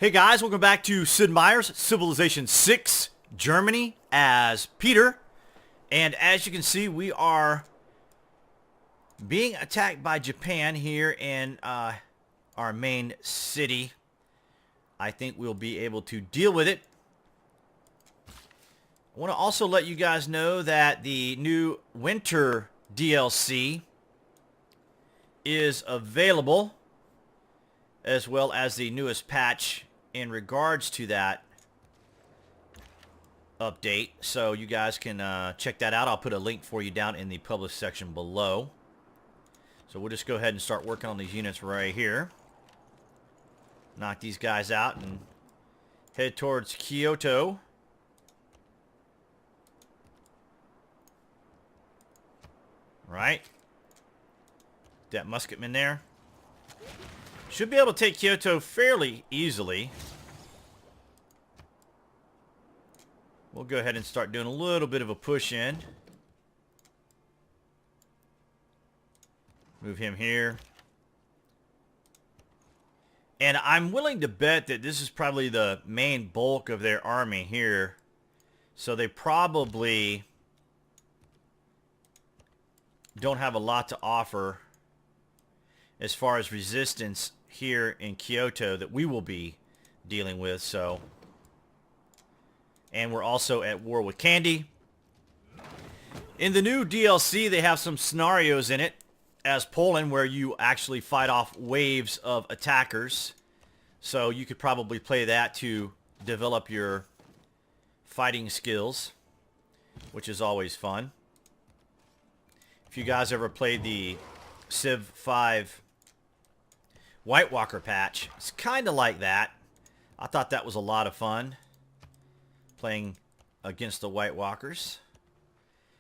Hey guys, welcome back to Sid Meier's Civilization 6 Germany as Peter. And as you can see, we are being attacked by Japan here in our main city. I think we'll be able to deal with it. I want to also let you guys know that the new winter DLC is available, as well as the newest patch in regards to that update. So you guys can check that out. I'll put a link for you down in the published section below. So we'll just go ahead and start working on these units right here. Knock these guys out and head towards Kyoto. Right. That musketman there. Should be able to take Kyoto fairly easily. We'll go ahead and start doing a little bit of a push in. Move him here. And I'm willing to bet that this is probably the main bulk of their army here. So they probably don't have a lot to offer as far as resistance here in Kyoto that we will be dealing with. So, and we're also at war with Kandy. In the new DLC, they have some scenarios in it as Poland where you actually fight off waves of attackers. So you could probably play that to develop your fighting skills, which is always fun. If you guys ever played the Civ 5 White Walker patch, it's kind of like that. I thought that was a lot of fun, playing against the White Walkers.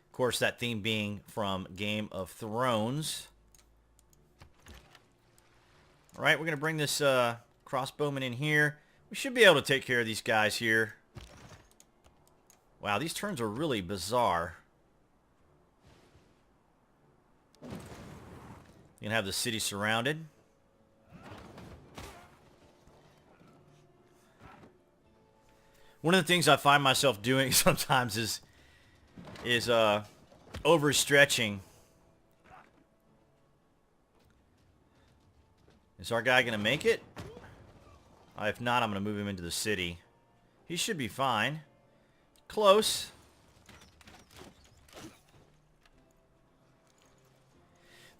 Of course, that theme being from Game of Thrones. All right, we're going to bring this crossbowman in here. We should be able to take care of these guys here. Wow, these turns are really bizarre. You're going to have the city surrounded. One of the things I find myself doing sometimes is overstretching. Is our guy going to make it? If not, I'm going to move him into the city. He should be fine. Close.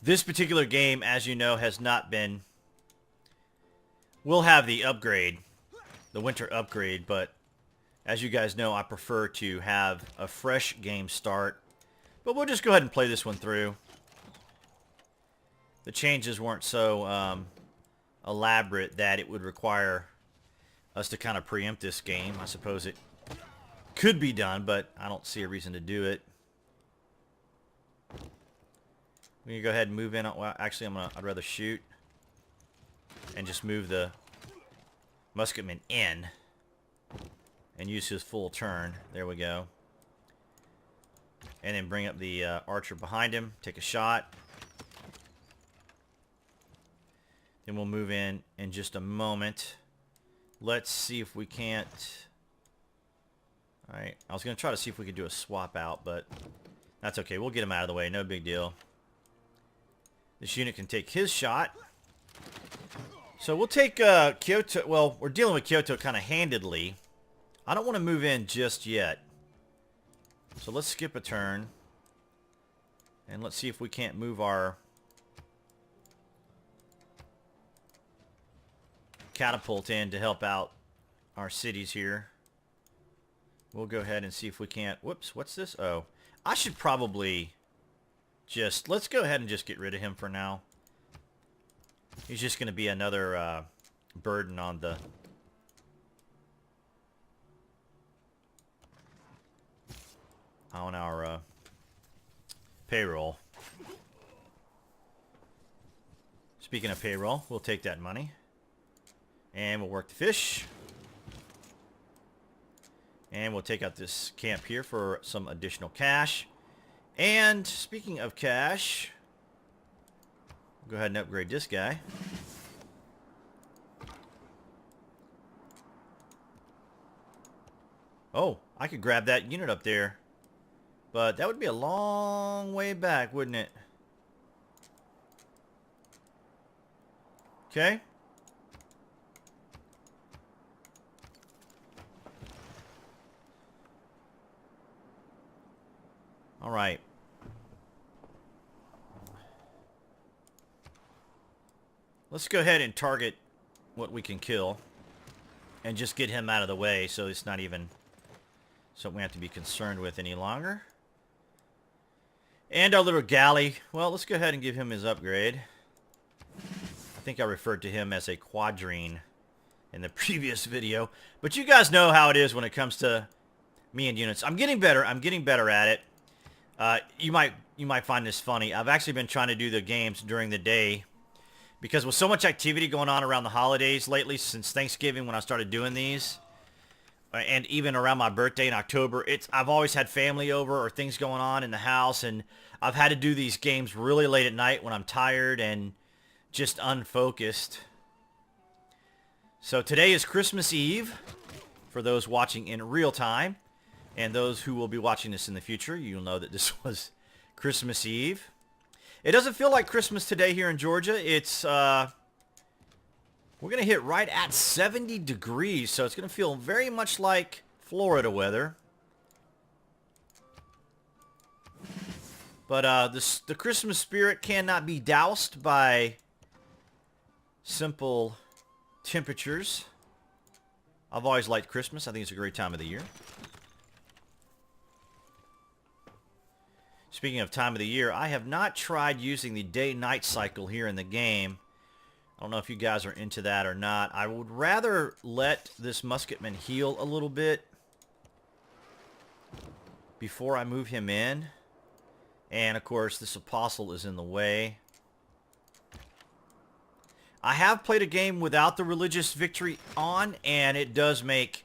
This particular game, as you know, has not been... We'll have the upgrade, the winter upgrade, but as you guys know, I prefer to have a fresh game start. But we'll just go ahead and play this one through. The changes weren't so elaborate that it would require us to kind of preempt this game. I suppose it could be done, but I don't see a reason to do it. We're gonna go ahead and move in. Well, actually, I'd rather shoot and just move the musketman in and use his full turn. There we go. And then bring up the archer behind him. Take a shot. Then we'll move in just a moment. Let's see if we can't... Alright, I was going to try to see if we could do a swap out, but that's okay. We'll get him out of the way. No big deal. This unit can take his shot. So we'll take Kyoto... Well, we're dealing with Kyoto kind of handedly. I don't want to move in just yet. So let's skip a turn. And let's see if we can't move our catapult in to help out our cities here. We'll go ahead and see if we can't... Whoops, what's this? Oh, I should probably just... Let's go ahead and just get rid of him for now. He's just going to be another burden on the... on our payroll. Speaking of payroll, we'll take that money. And we'll work the fish. And we'll take out this camp here for some additional cash. And speaking of cash, go ahead and upgrade this guy. Oh, I could grab that unit up there. But that would be a long way back, wouldn't it? Okay. All right. Let's go ahead and target what we can kill. And just get him out of the way so it's not even something we have to be concerned with any longer. And our little galley. Well, let's go ahead and give him his upgrade. I think I referred to him as a quadrine in the previous video. But you guys know how it is when it comes to me and units. I'm getting better. I'm getting better at it. You might find this funny. I've actually been trying to do the games during the day because with so much activity going on around the holidays lately, since Thanksgiving when I started doing these, and even around my birthday in October, I've always had family over or things going on in the house, and I've had to do these games really late at night when I'm tired and just unfocused. So today is Christmas Eve for those watching in real time, and those who will be watching this in the future, you'll know that this was Christmas Eve. It doesn't feel like Christmas today here in Georgia. It's we're going to hit right at 70 degrees, so it's going to feel very much like Florida weather. But the Christmas spirit cannot be doused by simple temperatures. I've always liked Christmas. I think it's a great time of the year. Speaking of time of the year, I have not tried using the day-night cycle here in the game. I don't know if you guys are into that or not. I would rather let this musketman heal a little bit before I move him in. And, of course, this apostle is in the way. I have played a game without the religious victory on, and it does make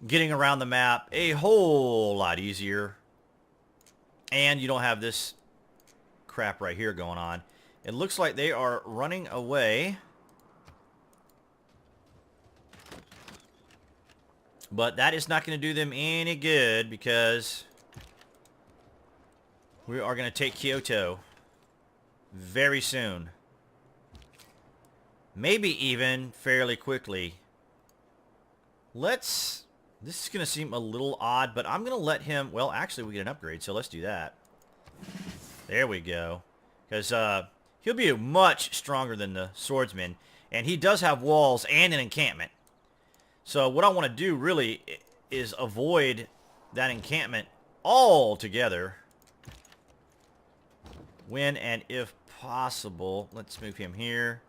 getting around the map a whole lot easier. And you don't have this crap right here going on. It looks like they are running away. But that is not going to do them any good because we are going to take Kyoto very soon. Maybe even fairly quickly. This is going to seem a little odd, but I'm going to let him... Well, actually, we get an upgrade, so let's do that. There we go. Because he'll be much stronger than the swordsman. And he does have walls and an encampment. So what I want to do, really, is avoid that encampment altogether. When and if possible. Let's move him here.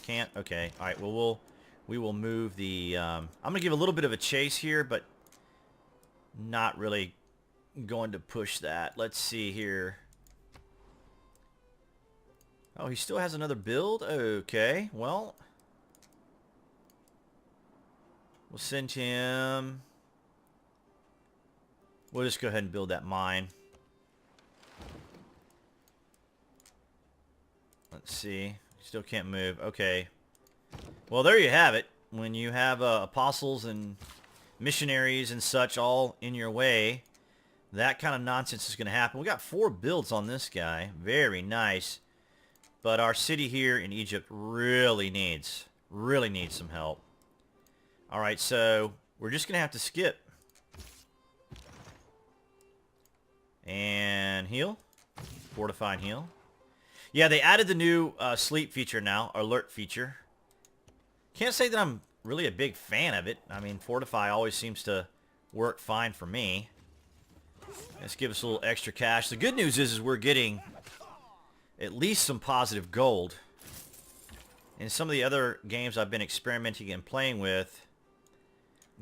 Can't? Okay. All right, well, we will move the... I'm going to give a little bit of a chase here, but not really going to push that. Let's see here. Oh, he still has another build? Okay, well... We'll send him... We'll just go ahead and build that mine. Let's see. Still can't move. Okay. Well, there you have it. When you have apostles and missionaries and such all in your way, that kind of nonsense is going to happen. We got 4 builds on this guy. Very nice. But our city here in Egypt really needs some help. All right, so we're just going to have to skip. And heal. Fortify and heal. Yeah, they added the new sleep feature now, alert feature. Can't say that I'm really a big fan of it. I mean, Fortify always seems to work fine for me. Let's give us a little extra cash. The good news is we're getting at least some positive gold. In some of the other games I've been experimenting and playing with,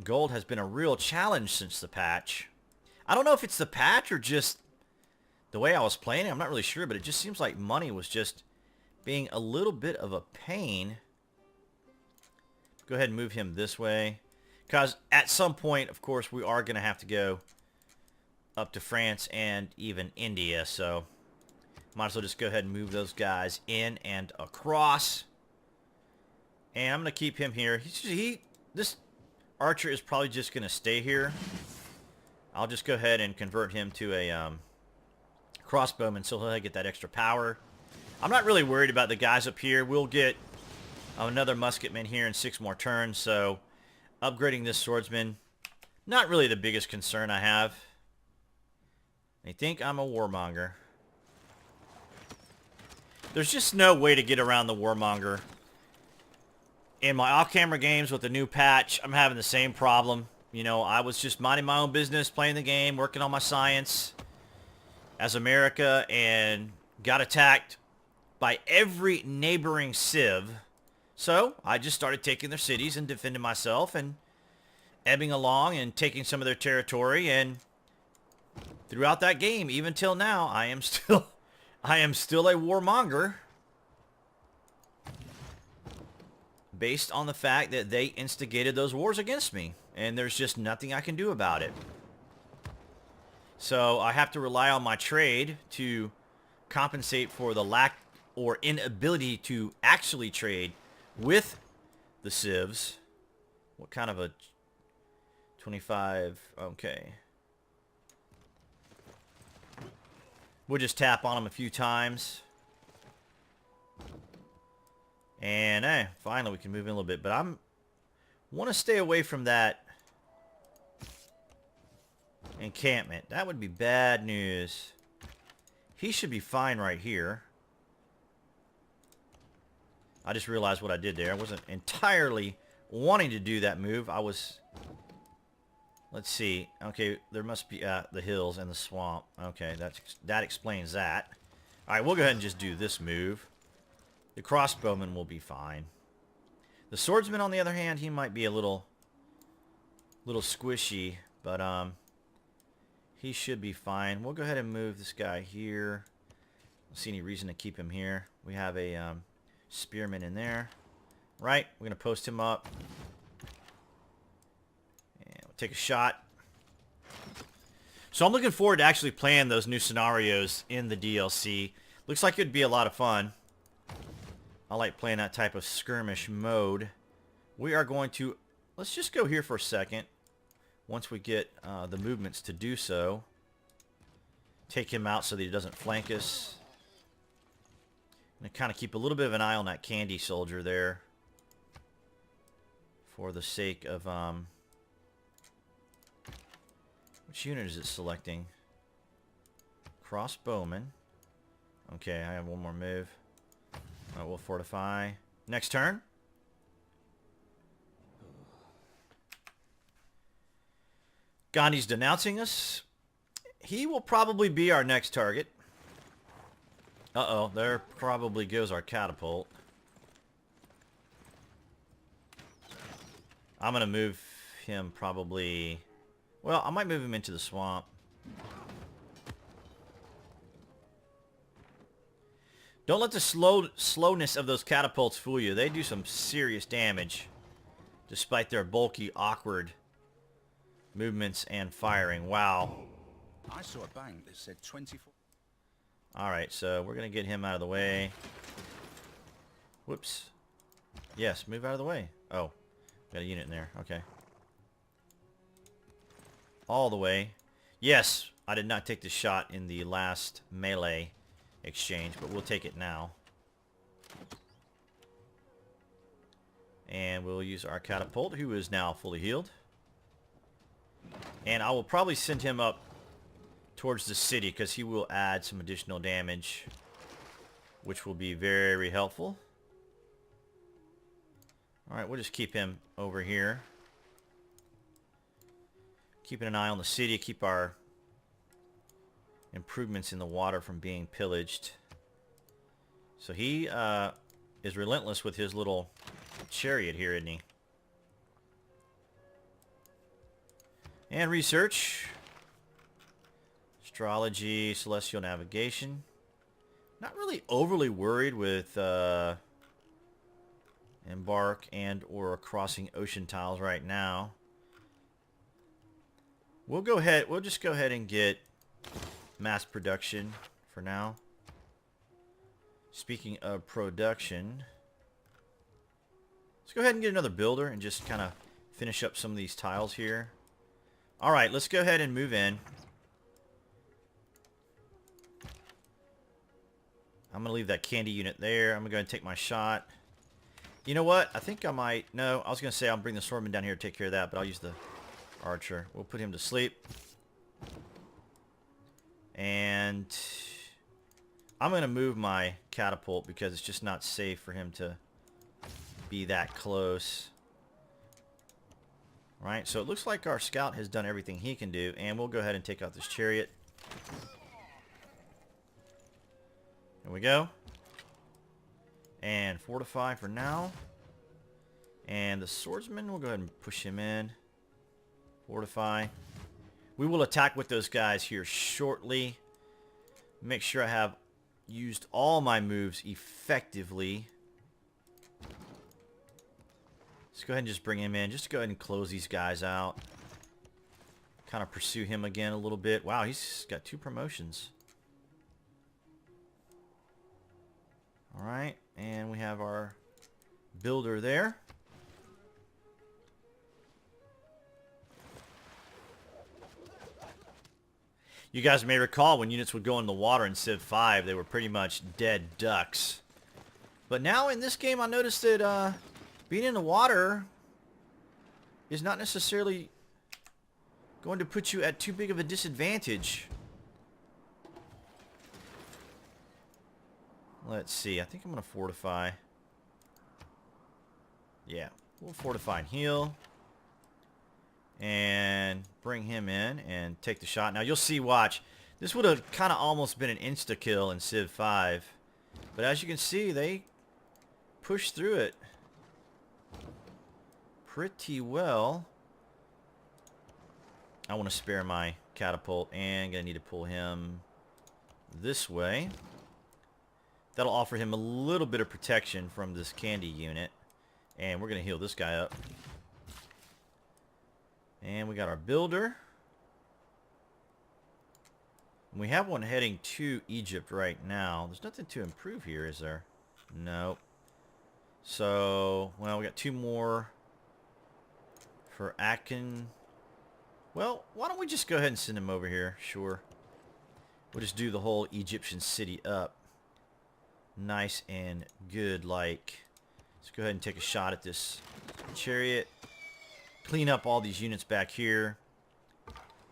gold has been a real challenge since the patch. I don't know if it's the patch or just the way I was playing it. I'm not really sure, but it just seems like money was just being a little bit of a pain. Go ahead and move him this way. Because at some point, of course, we are going to have to go up to France and even India. So might as well just go ahead and move those guys in and across. And I'm going to keep him here. This archer is probably just going to stay here I'll just go ahead and convert him to a crossbowman so he'll get that extra power. I'm not really worried about the guys up here. We'll get another musketman here in 6 more turns, so upgrading this swordsman, not really the biggest concern I have. They think I'm a warmonger. There's just no way to get around the warmonger. In my off-camera games with the new patch, I'm having the same problem. You know, I was just minding my own business, playing the game, working on my science as America, and got attacked by every neighboring civ. So I just started taking their cities and defending myself and ebbing along and taking some of their territory. And throughout that game, even till now, I am still a warmonger. Based on the fact that they instigated those wars against me. And there's just nothing I can do about it. So I have to rely on my trade to compensate for the lack or inability to actually trade with the civs. What kind of a 25? Okay. We'll just tap on them a few times. And finally we can move in a little bit. But I want to stay away from that encampment. That would be bad news. He should be fine right here. I just realized what I did there. I wasn't entirely wanting to do that move. I was... Let's see. Okay, there must be the hills and the swamp. Okay, that explains that. Alright, we'll go ahead and just do this move. The crossbowman will be fine. The swordsman, on the other hand, he might be a little squishy, but he should be fine. We'll go ahead and move this guy here. I don't see any reason to keep him here. We have a spearman in there. Right, we're going to post him up. And we'll take a shot. So I'm looking forward to actually playing those new scenarios in the DLC. Looks like it would be a lot of fun. I like playing that type of skirmish mode. We are going to... Let's just go here for a second. Once we get the movements to do so. Take him out so that he doesn't flank us. And kind of keep a little bit of an eye on that candy soldier there. For the sake of... which unit is it selecting? Crossbowman. Okay, I have one more move. Alright, we'll fortify. Next turn. Gandhi's denouncing us. He will probably be our next target. Uh-oh, there probably goes our catapult. I'm going to move him probably... Well, I might move him into the swamp. Don't let the slowness of those catapults fool you. They do some serious damage. Despite their bulky, awkward movements and firing. Wow. I saw a bank that said 24. Alright, so we're going to get him out of the way. Whoops. Yes, move out of the way. Oh, got a unit in there. Okay. All the way. Yes, I did not take the shot in the last melee exchange, but we'll take it now. And we'll use our catapult, who is now fully healed. And I will probably send him up towards the city, because he will add some additional damage, which will be very helpful. Alright, we'll just keep him over here. Keeping an eye on the city, keep our improvements in the water from being pillaged. So he is relentless with his little chariot here, isn't he? And research. Astrology, celestial navigation. Not really overly worried with embark and or crossing ocean tiles right now. We'll just go ahead and get mass production for now. Speaking of production, let's go ahead and get another builder and just kind of finish up some of these tiles here. Alright, let's go ahead and move in. I'm going to leave that candy unit there. I'm going to go ahead and take my shot. You know what? I think I might... No, I was going to say I'll bring the swordman down here to take care of that, but I'll use the archer. We'll put him to sleep. And I'm going to move my catapult because it's just not safe for him to be that close. Right, so it looks like our scout has done everything he can do, and we'll go ahead and take out this chariot. There we go. And fortify for now. And the swordsman, we'll go ahead and push him in. Fortify. We will attack with those guys here shortly. Make sure I have used all my moves effectively. Let's go ahead and just bring him in. Just go ahead and close these guys out. Kind of pursue him again a little bit. Wow, he's got 2 promotions. Alright, and we have our builder there. You guys may recall when units would go in the water in Civ 5, they were pretty much dead ducks. But now in this game I noticed that being in the water is not necessarily going to put you at too big of a disadvantage. Let's see. I think I'm going to fortify. Yeah. We'll fortify and heal. And bring him in and take the shot. Now you'll see, watch. This would have kind of almost been an insta-kill in Civ 5. But as you can see, they pushed through it pretty well. I want to spare my catapult and going to need to pull him this way. That'll offer him a little bit of protection from this candy unit. And we're going to heal this guy up. And we got our builder. And we have one heading to Egypt right now. There's nothing to improve here, is there? Nope. So, well, we got 2 more for Akin. Well, why don't we just go ahead and send him over here? Sure. We'll just do the whole Egyptian city up. Nice and good, like. Let's go ahead and take a shot at this chariot. Clean up all these units back here.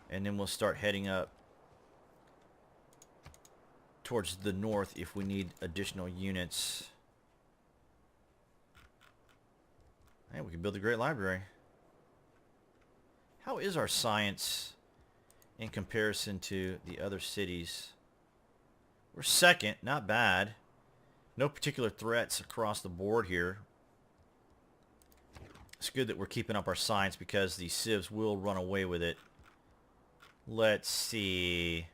And then we'll start heading up towards the north if we need additional units. Hey, we can build a great library. How is our science in comparison to the other cities? We're second, not bad. No particular threats across the board here. It's good that we're keeping up our science because the civs will run away with it. Let's see.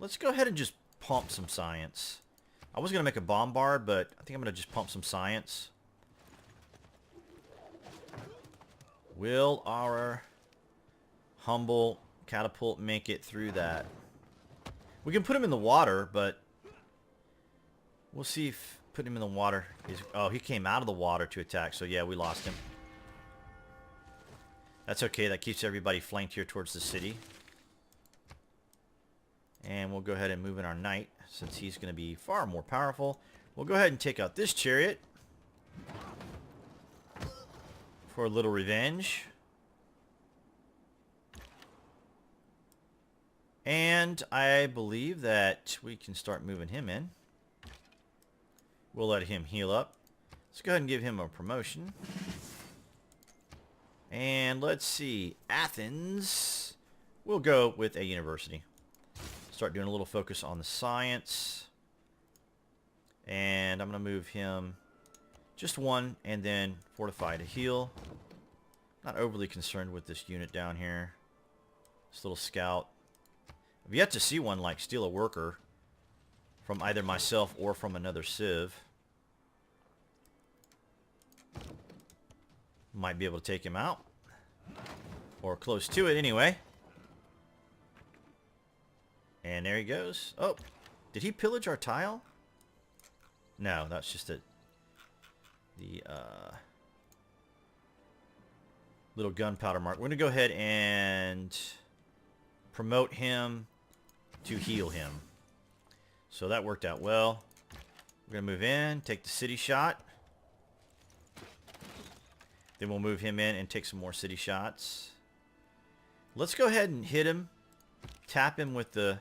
Let's go ahead and just pump some science. I was going to make a bombard, but I think I'm going to just pump some science. Will our humble catapult make it through that? We can put him in the water, but we'll see if putting him in the water is... Oh, he came out of the water to attack, so yeah, we lost him. That's okay, that keeps everybody flanked here towards the city. And we'll go ahead and move in our knight, since he's going to be far more powerful. We'll go ahead and take out this chariot for a little revenge. And I believe that we can start moving him in. We'll let him heal up. Let's go ahead and give him a promotion. And let's see. Athens. We'll go with a university. Start doing a little focus on the science. And I'm going to move him just 1 and then fortify to heal. Not overly concerned with this unit down here. This little scout. I've yet to see one like steal a worker from either myself or from another civ. Might be able to take him out. Or close to it anyway. And there he goes. Oh, did he pillage our tile? No, that's just a... little gunpowder mark. We're going to go ahead and promote him to heal him. So that worked out well. We're going to move in, take the city shot. Then we'll move him in and take some more city shots. Let's go ahead and hit him. Tap him with our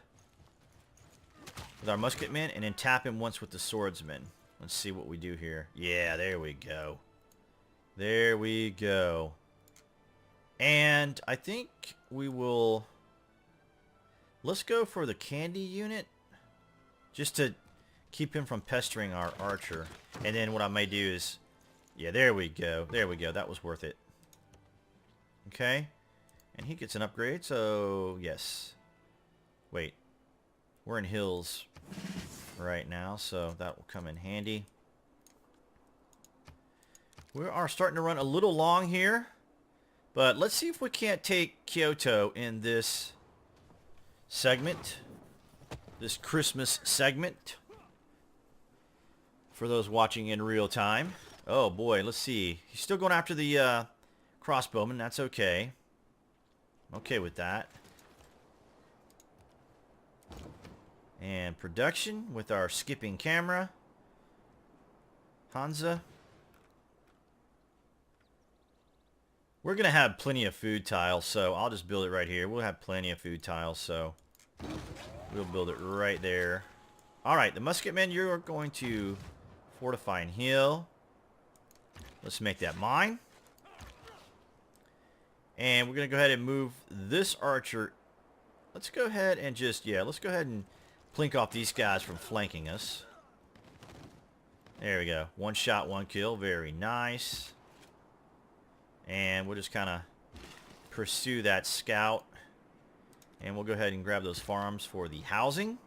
musketmen, and then tap him once with the swordsman. Let's see what we do here. Yeah, there we go. There we go. And I think we will... Let's go for the candy unit. Just to keep him from pestering our archer. And then what I may do is... Yeah, there we go. There we go. That was worth it. Okay. And he gets an upgrade, so... Yes. Wait. We're in hills right now, so that will come in handy. We are starting to run a little long here, but let's see if we can't take Kyoto in this segment, this Christmas segment, for those watching in real time. Oh boy, let's see. He's still going after the crossbowman. That's okay. I'm okay with that. And production with our skipping camera. Hansa. We're going to have plenty of food tiles, so I'll just build it right here. We'll have plenty of food tiles, so we'll build it right there. Alright, the musketmen, you're going to fortify and heal. Let's make that mine. And we're going to go ahead and move this archer. Let's go ahead and just, yeah, let's go ahead and plink off these guys from flanking us. There we go. One shot, one kill. Very nice. And we'll just kind of pursue that scout. And we'll go ahead and grab those farms for the housing.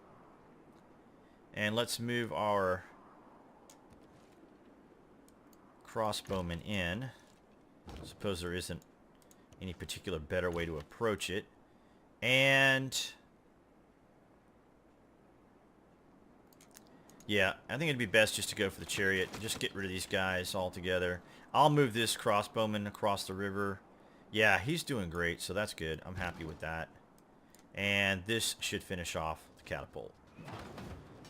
And let's move our crossbowmen in. I suppose there isn't any particular better way to approach it. And... yeah, I think it'd be best just to go for the chariot. Just get rid of these guys altogether. I'll move this crossbowman across the river. Yeah, he's doing great, so that's good. I'm happy with that. And this should finish off the catapult.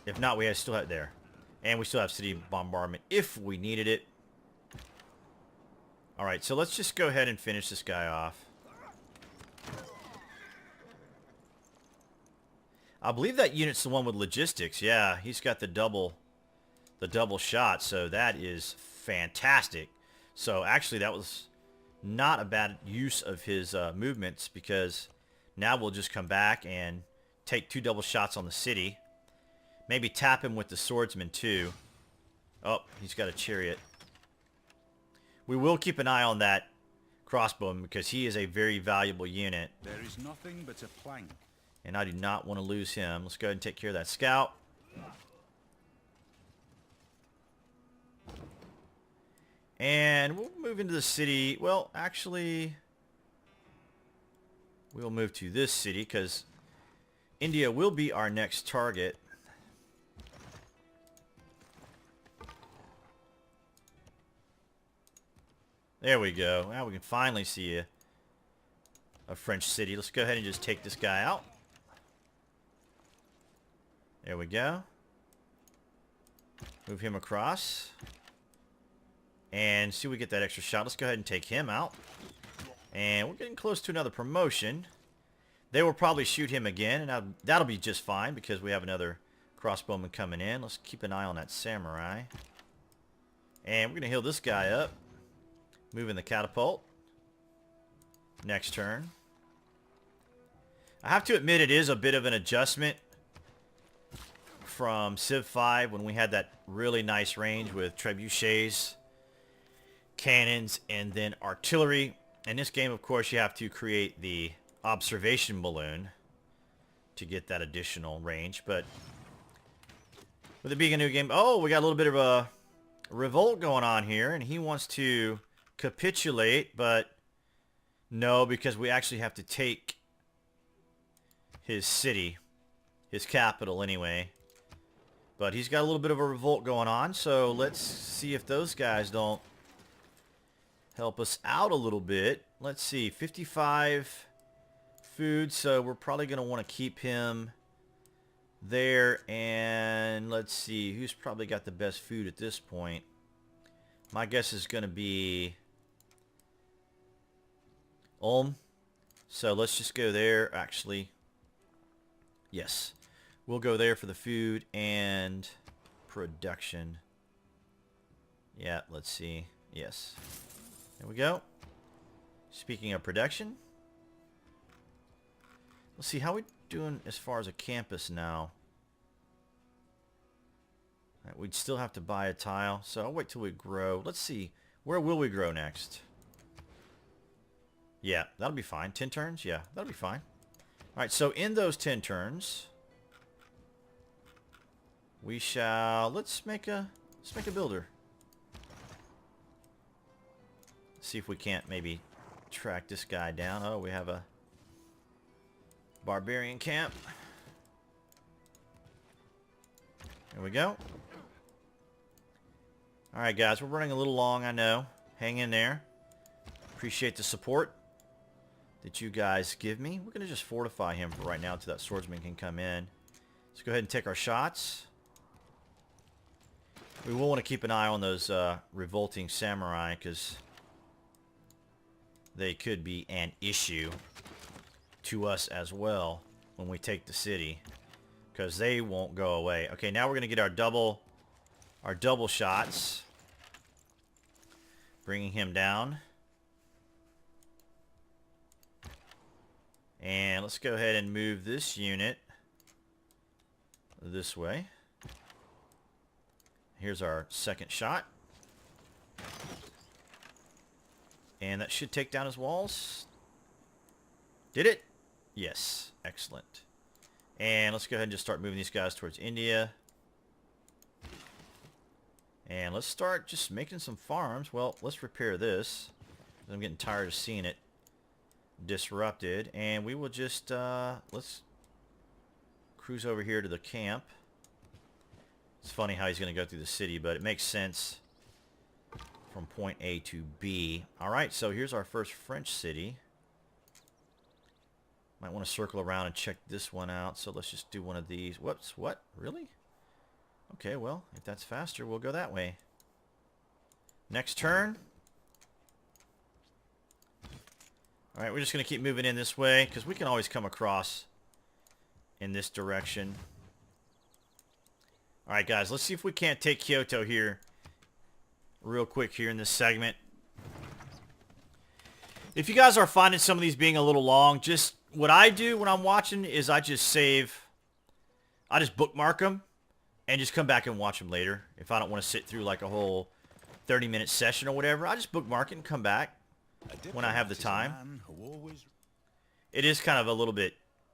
If not, we still have it there. And we still have city bombardment if we needed it. Alright, so let's just go ahead and finish this guy off. I believe that unit's the one with logistics. Yeah, he's got the double shot, so that is fantastic. So actually that was not a bad use of his movements, because now we'll just come back and take 2 double shots on the city. Maybe tap him with the swordsman too. Oh, he's got a chariot. We will keep an eye on that crossbowman because he is a very valuable unit. There is nothing but a plank. And I do not want to lose him. Let's go ahead and take care of that scout. And we'll move into the city. Well, actually, we'll move to this city because India will be our next target. There we go. Now we can finally see a French city. Let's go ahead and just take this guy out. There we go. Move him across. And see if we get that extra shot. Let's go ahead and take him out. And we're getting close to another promotion. They will probably shoot him again, and that'll be just fine because we have another crossbowman coming in. Let's keep an eye on that samurai. And we're going to heal this guy up. Moving the catapult. Next turn. I have to admit it is a bit of an adjustment from Civ 5 when we had that really nice range with trebuchets, cannons, and then artillery. In this game, of course, you have to create the observation balloon to get that additional range. But with it being a new game, oh, we got a little bit of a revolt going on here, and he wants to capitulate, but no, because we actually have to take his city, his capital anyway. But he's got a little bit of a revolt going on, so let's see if those guys don't help us out a little bit. Let's see, 55 food, so we're probably going to want to keep him there. And let's see, who's probably got the best food at this point? My guess is going to be Ulm. So let's just go there, actually. Yes, we'll go there for the food and production. Yeah, let's see. Yes. There we go. Speaking of production, let's see how we doing as far as a campus now. All right, we'd still have to buy a tile, so I'll wait till we grow. Let's see, where will we grow next? Yeah, that'll be fine. 10 turns? Yeah, that'll be fine. All right, so in those 10 turns, we shall let's make a builder. See if we can't maybe track this guy down. Oh, we have a barbarian camp. There we go. All right, guys, we're running a little long, I know. Hang in there. Appreciate the support that you guys give me. We're going to just fortify him for right now until that swordsman can come in. Let's go ahead and take our shots. We will want to keep an eye on those revolting samurai, because they could be an issue to us as well when we take the city, because they won't go away. Okay, now we're going to get our double shots, bringing him down. And let's go ahead and move this unit this way. Here's our second shot. And that should take down his walls. Did it? Yes. Excellent. And let's go ahead and just start moving these guys towards India. And let's start just making some farms. Well, let's repair this. I'm getting tired of seeing it disrupted. And we will just, let's cruise over here to the camp. It's funny how he's going to go through the city, but it makes sense from point A to B. Alright, so here's our first French city. Might want to circle around and check this one out. So let's just do one of these. Whoops, what? Really? Okay, well, if that's faster, we'll go that way. Next turn. Alright, we're just going to keep moving in this way, because we can always come across in this direction. Alright, guys, let's see if we can't take Kyoto here real quick here in this segment. If you guys are finding some of these being a little long, just what I do when I'm watching is I just bookmark them and just come back and watch them later. If I don't want to sit through like a whole 30-minute session or whatever, I just bookmark it and come back when I have the time. It is kind of a little bit,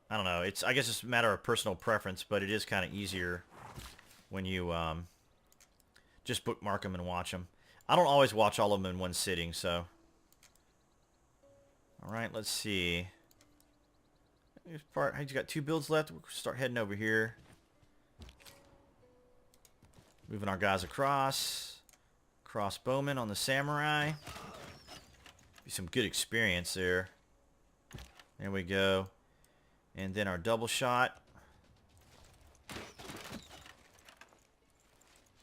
I don't know, I guess it's a matter of personal preference, but it is kind of easier when you just bookmark them and watch them. I don't always watch all of them in one sitting, so. Alright, let's see. He's got 2 builds left. We'll start heading over here. Moving our guys across. Crossbowman on the samurai. Be some good experience there. There we go. And then our double shot.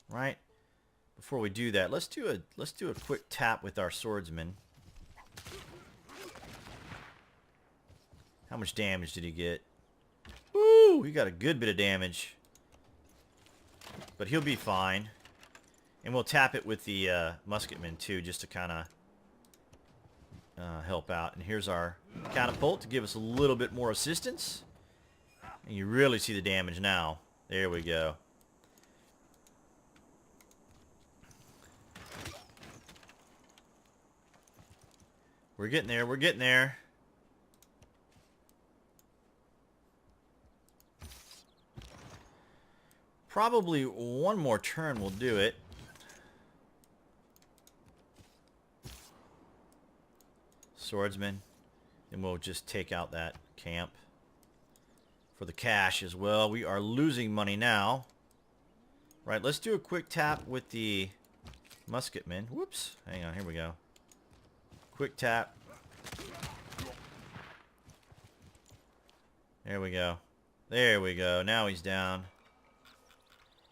Right. Before we do that, let's do a quick tap with our swordsman. How much damage did he get? Woo! He got a good bit of damage. But he'll be fine. And we'll tap it with the musketman too, just to kind of help out. And here's our catapult to give us a little bit more assistance. And you really see the damage now. There we go. We're getting there. We're getting there. Probably one more turn will do it. Swordsman. And we'll just take out that camp. For the cash as well. We are losing money now. Right, let's do a quick tap with the musketman. Whoops. Hang on, here we go. Quick tap. There we go. There we go. Now he's down.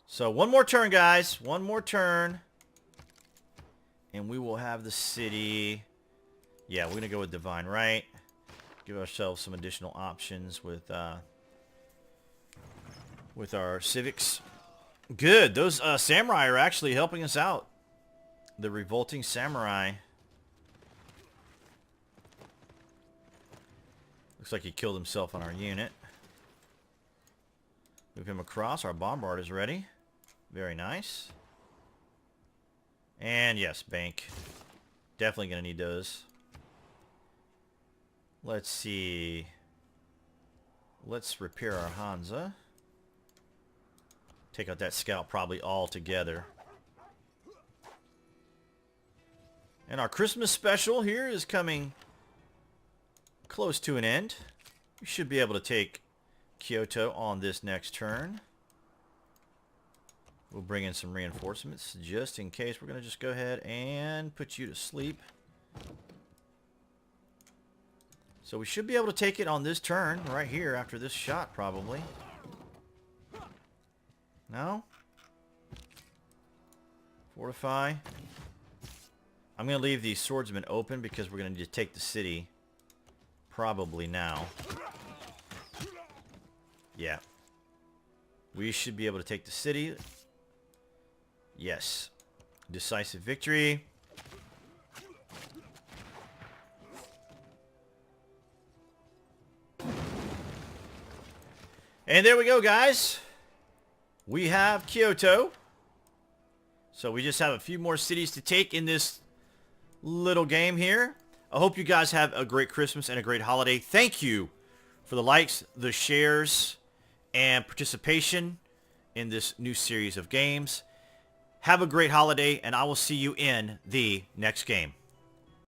So one more turn, guys. One more turn. And we will have the city. Yeah, we're going to go with Divine Right. Give ourselves some additional options with our civics. Good. Those samurai are actually helping us out. The revolting samurai. Looks like he killed himself on our unit. Move him across. Our bombard is ready. Very nice. And yes, bank. Definitely going to need those. Let's see. Let's repair our Hansa. Take out that scout probably all together. And our Christmas special here is coming close to an end. We should be able to take Kyoto on this next turn. We'll bring in some reinforcements just in case. We're going to just go ahead and put you to sleep. So we should be able to take it on this turn right here after this shot probably. No? Fortify. I'm going to leave the swordsman open because we're going to need to take the city probably now. Yeah. We should be able to take the city. Yes. Decisive victory. And there we go, guys. We have Kyoto. So we just have a few more cities to take in this little game here. I hope you guys have a great Christmas and a great holiday. Thank you for the likes, the shares, and participation in this new series of games. Have a great holiday, and I will see you in the next game.